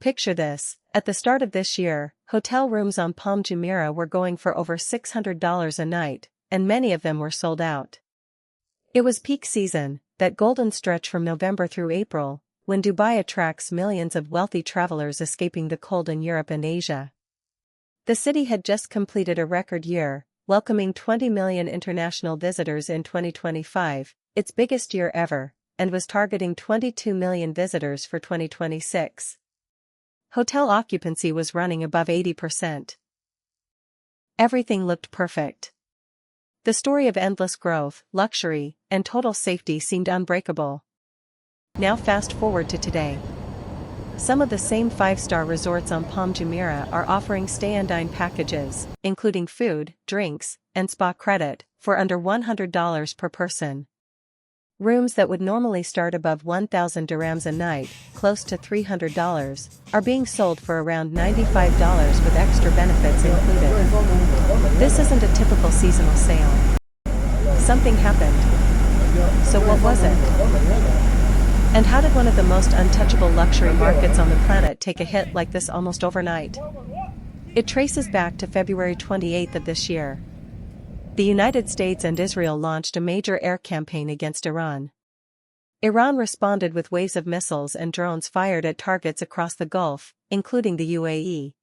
Picture this: at the start of this year, hotel rooms on Palm Jumeirah were going for over $600 a night, and many of them were sold out. It was peak season, that golden stretch from November through April, when Dubai attracts millions of wealthy travelers escaping the cold in Europe and Asia. The city had just completed a record year, welcoming 20 million international visitors in 2025, its biggest year ever, and was targeting 22 million visitors for 2026. Hotel occupancy was running above 80%. Everything looked perfect. The story of endless growth, luxury, and total safety seemed unbreakable. Now fast forward to today. Some of the same 5-star resorts on Palm Jumeirah are offering stay and dine packages, including food, drinks, and spa credit, for under $100 per person. Rooms that would normally start above 1,000 dirhams a night, close to $300, are being sold for around $95 with extra benefits included. This isn't a typical seasonal sale. Something happened. So what was it? And how did one of the most untouchable luxury markets on the planet take a hit like this almost overnight? It traces back to February 28 of this year. The United States and Israel launched a major air campaign against Iran. Iran responded with waves of missiles and drones fired at targets across the Gulf, including the UAE.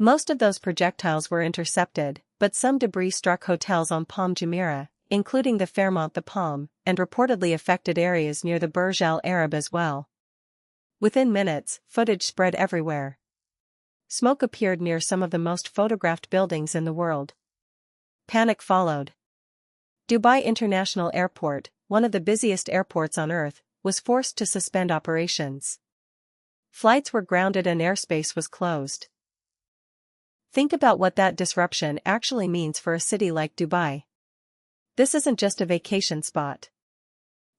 Most of those projectiles were intercepted, but some debris struck hotels on Palm Jumeirah, including the Fairmont the Palm, and reportedly affected areas near the Burj Al Arab as well. Within minutes, footage spread everywhere. Smoke appeared near some of the most photographed buildings in the world. Panic followed. Dubai International Airport, one of the busiest airports on Earth, was forced to suspend operations. Flights were grounded and airspace was closed. Think about what that disruption actually means for a city like Dubai. This isn't just a vacation spot.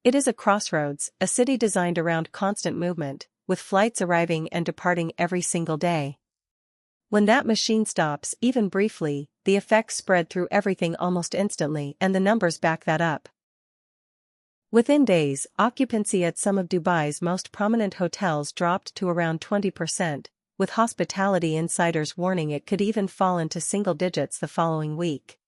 It is a crossroads, a city designed around constant movement, with flights arriving and departing every single day. When that machine stops, even briefly, the effects spread through everything almost instantly, and the numbers back that up. Within days, occupancy at some of Dubai's most prominent hotels dropped to around 20%, with hospitality insiders warning it could even fall into single digits the following week.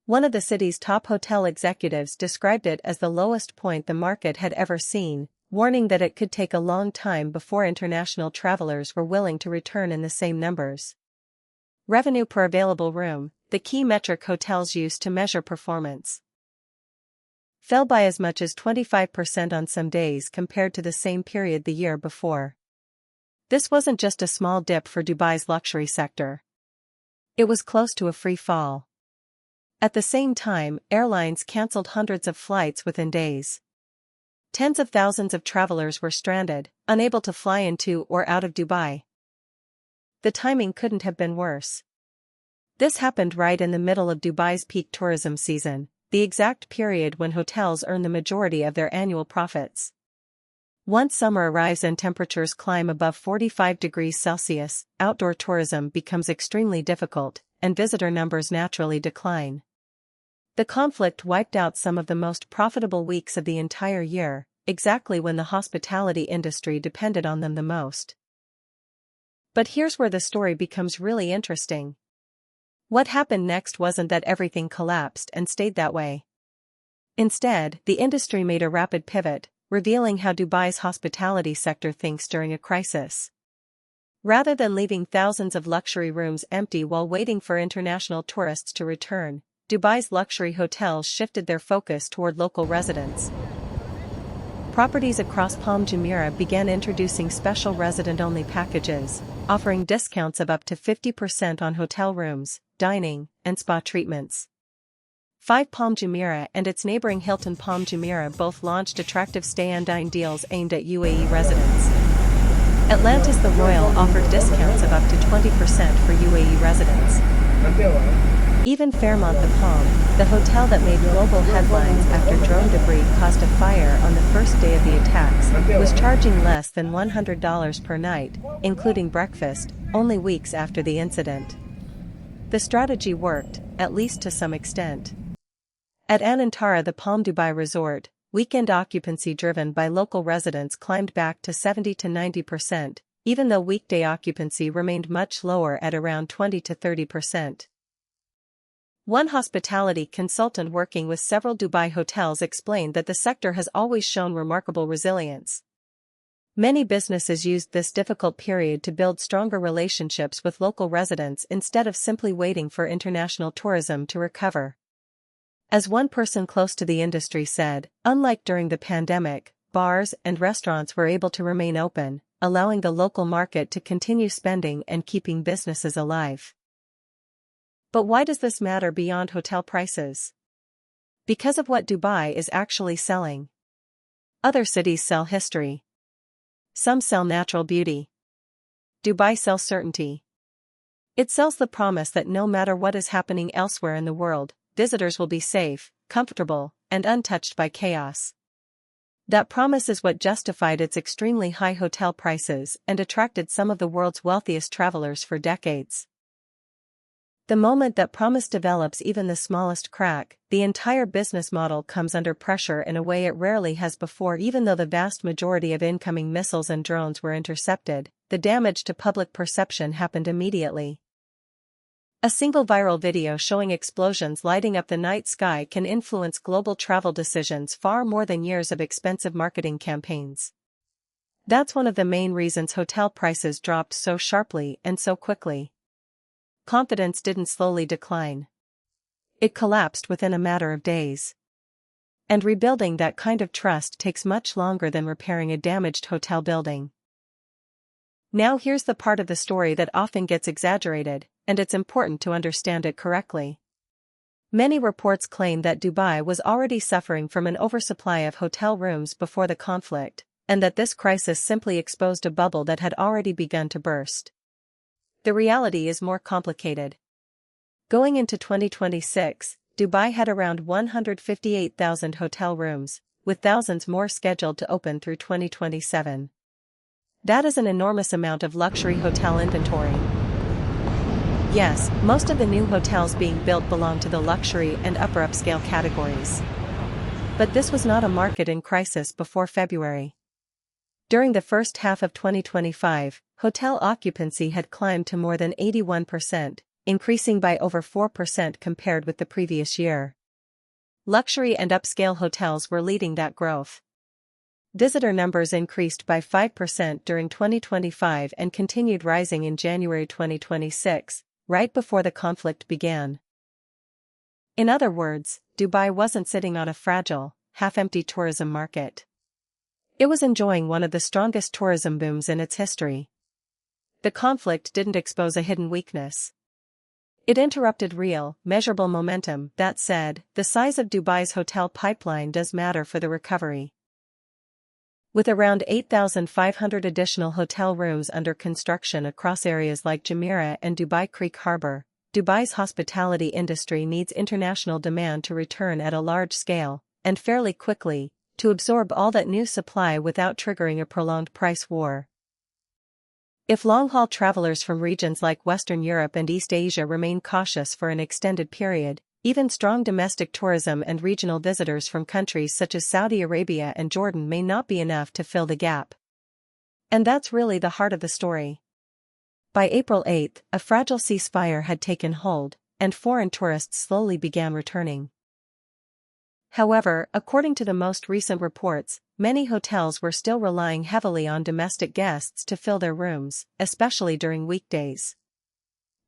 One of the city's top hotel executives described it as the lowest point the market had ever seen, warning that it could take a long time before international travelers were willing to return in the same numbers. Revenue per available room, the key metric hotels use to measure performance, fell by as much as 25% on some days compared to the same period the year before. This wasn't just a small dip for Dubai's luxury sector. It was close to a free fall. At the same time, airlines cancelled hundreds of flights within days. Tens of thousands of travelers were stranded, unable to fly into or out of Dubai. The timing couldn't have been worse. This happened right in the middle of Dubai's peak tourism season, the exact period when hotels earn the majority of their annual profits. Once summer arrives and temperatures climb above 45 degrees Celsius, outdoor tourism becomes extremely difficult, and visitor numbers naturally decline. The conflict wiped out some of the most profitable weeks of the entire year, exactly when the hospitality industry depended on them the most. But here's where the story becomes really interesting. What happened next wasn't that everything collapsed and stayed that way. Instead, the industry made a rapid pivot, revealing how Dubai's hospitality sector thinks during a crisis. Rather than leaving thousands of luxury rooms empty while waiting for international tourists to return, Dubai's luxury hotels shifted their focus toward local residents. Properties across Palm Jumeirah began introducing special resident-only packages, offering discounts of up to 50% on hotel rooms, dining, and spa treatments. 5 Palm Jumeirah and its neighboring Hilton Palm Jumeirah both launched attractive stay-and-dine deals aimed at UAE residents. Atlantis the Royal offered discounts of up to 20% for UAE residents. Even Fairmont the Palm, the hotel that made global headlines after drone debris caused a fire on the first day of the attacks, was charging less than $100 per night, including breakfast, only weeks after the incident. The strategy worked, at least to some extent. At Anantara the Palm Dubai Resort, weekend occupancy driven by local residents climbed back to 70 to 90%, even though weekday occupancy remained much lower at around 20 to 30%. One hospitality consultant working with several Dubai hotels explained that the sector has always shown remarkable resilience. Many businesses used this difficult period to build stronger relationships with local residents instead of simply waiting for international tourism to recover. As one person close to the industry said, unlike during the pandemic, bars and restaurants were able to remain open, allowing the local market to continue spending and keeping businesses alive. But why does this matter beyond hotel prices? Because of what Dubai is actually selling. Other cities sell history. Some sell natural beauty. Dubai sells certainty. It sells the promise that no matter what is happening elsewhere in the world, visitors will be safe, comfortable, and untouched by chaos. That promise is what justified its extremely high hotel prices and attracted some of the world's wealthiest travelers for decades. The moment that promise develops even the smallest crack, the entire business model comes under pressure in a way it rarely has before. Even though the vast majority of incoming missiles and drones were intercepted, the damage to public perception happened immediately. A single viral video showing explosions lighting up the night sky can influence global travel decisions far more than years of expensive marketing campaigns. That's one of the main reasons hotel prices dropped so sharply and so quickly. Confidence didn't slowly decline. It collapsed within a matter of days. And rebuilding that kind of trust takes much longer than repairing a damaged hotel building. Now here's the part of the story that often gets exaggerated, and it's important to understand it correctly. Many reports claim that Dubai was already suffering from an oversupply of hotel rooms before the conflict, and that this crisis simply exposed a bubble that had already begun to burst. The reality is more complicated. Going into 2026, Dubai had around 158,000 hotel rooms, with thousands more scheduled to open through 2027. That is an enormous amount of luxury hotel inventory. Yes, most of the new hotels being built belong to the luxury and upper upscale categories. But this was not a market in crisis before February. During the first half of 2025, hotel occupancy had climbed to more than 81%, increasing by over 4% compared with the previous year. Luxury and upscale hotels were leading that growth. Visitor numbers increased by 5% during 2025 and continued rising in January 2026, right before the conflict began. In other words, Dubai wasn't sitting on a fragile, half-empty tourism market. It was enjoying one of the strongest tourism booms in its history. The conflict didn't expose a hidden weakness. It interrupted real, measurable momentum. That said, the size of Dubai's hotel pipeline does matter for the recovery. With around 8,500 additional hotel rooms under construction across areas like Jumeirah and Dubai Creek Harbor, Dubai's hospitality industry needs international demand to return at a large scale, and fairly quickly, to absorb all that new supply without triggering a prolonged price war. If long-haul travelers from regions like Western Europe and East Asia remain cautious for an extended period, even strong domestic tourism and regional visitors from countries such as Saudi Arabia and Jordan may not be enough to fill the gap. And that's really the heart of the story. By April 8, a fragile ceasefire had taken hold, and foreign tourists slowly began returning. However, according to the most recent reports, many hotels were still relying heavily on domestic guests to fill their rooms, especially during weekdays.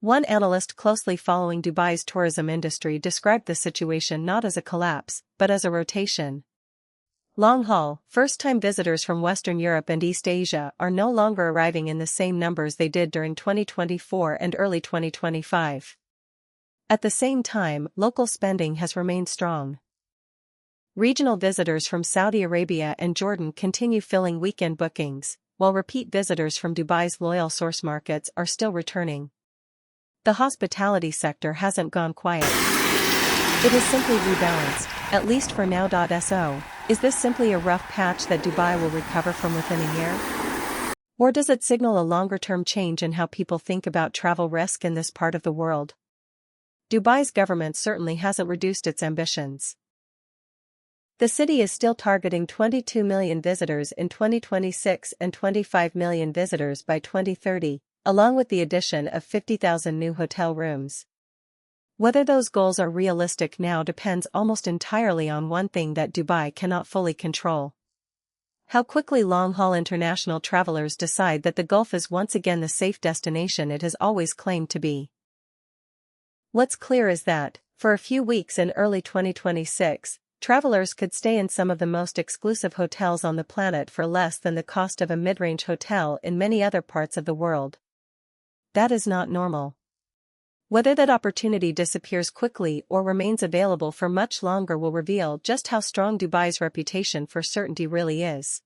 One analyst closely following Dubai's tourism industry described the situation not as a collapse, but as a rotation. Long-haul, first-time visitors from Western Europe and East Asia are no longer arriving in the same numbers they did during 2024 and early 2025. At the same time, local spending has remained strong. Regional visitors from Saudi Arabia and Jordan continue filling weekend bookings, while repeat visitors from Dubai's loyal source markets are still returning. The hospitality sector hasn't gone quiet. It has simply rebalanced, at least for now. So, is this simply a rough patch that Dubai will recover from within a year? Or does it signal a longer-term change in how people think about travel risk in this part of the world? Dubai's government certainly hasn't reduced its ambitions. The city is still targeting 22 million visitors in 2026 and 25 million visitors by 2030, along with the addition of 50,000 new hotel rooms. Whether those goals are realistic now depends almost entirely on one thing that Dubai cannot fully control: how quickly long-haul international travelers decide that the Gulf is once again the safe destination it has always claimed to be. What's clear is that, for a few weeks in early 2026, travelers could stay in some of the most exclusive hotels on the planet for less than the cost of a mid-range hotel in many other parts of the world. That is not normal. Whether that opportunity disappears quickly or remains available for much longer will reveal just how strong Dubai's reputation for certainty really is.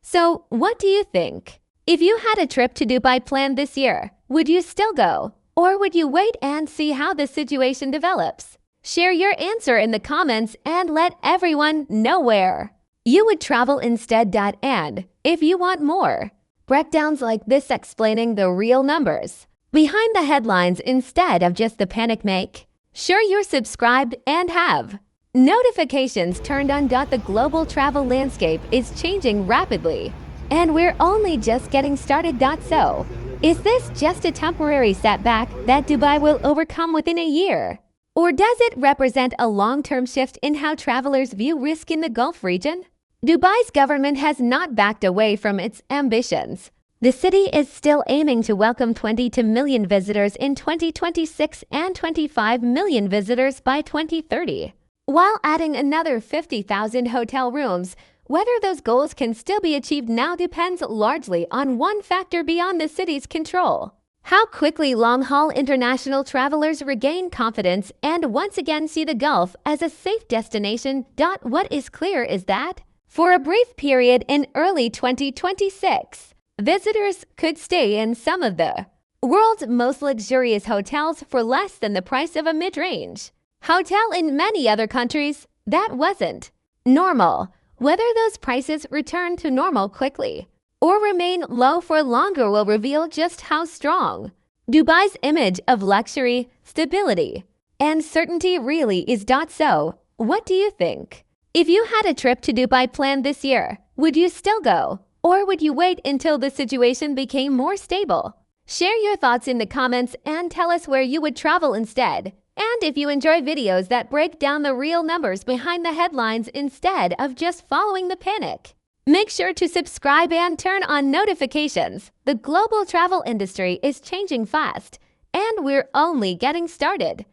So, what do you think? If you had a trip to Dubai planned this year, would you still go? Or would you wait and see how the situation develops? Share your answer in the comments and let everyone know where you would travel instead. And if you want more breakdowns like this explaining the real numbers behind the headlines instead of just the panic make, sure you're subscribed and have notifications turned on. The global travel landscape is changing rapidly, and we're only just getting started. So, is this just a temporary setback that Dubai will overcome within a year? Or does it represent a long-term shift in how travelers view risk in the Gulf region? Dubai's government has not backed away from its ambitions. The city is still aiming to welcome 22 million visitors in 2026 and 25 million visitors by 2030, while adding another 50,000 hotel rooms. Whether those goals can still be achieved now depends largely on one factor beyond the city's control: how quickly long-haul international travelers regain confidence and once again see the Gulf as a safe destination. What is clear is that, for a brief period in early 2026, visitors could stay in some of the world's most luxurious hotels for less than the price of a mid-range hotel in many other countries. That wasn't normal. Whether those prices return to normal quickly or remain low for longer will reveal just how strong Dubai's image of luxury, stability, and certainty really is. So, what do you think? If you had a trip to Dubai planned this year, would you still go? Or would you wait until the situation became more stable? Share your thoughts in the comments and tell us where you would travel instead. And if you enjoy videos that break down the real numbers behind the headlines instead of just following the panic, make sure to subscribe and turn on notifications. The global travel industry is changing fast, and we're only getting started.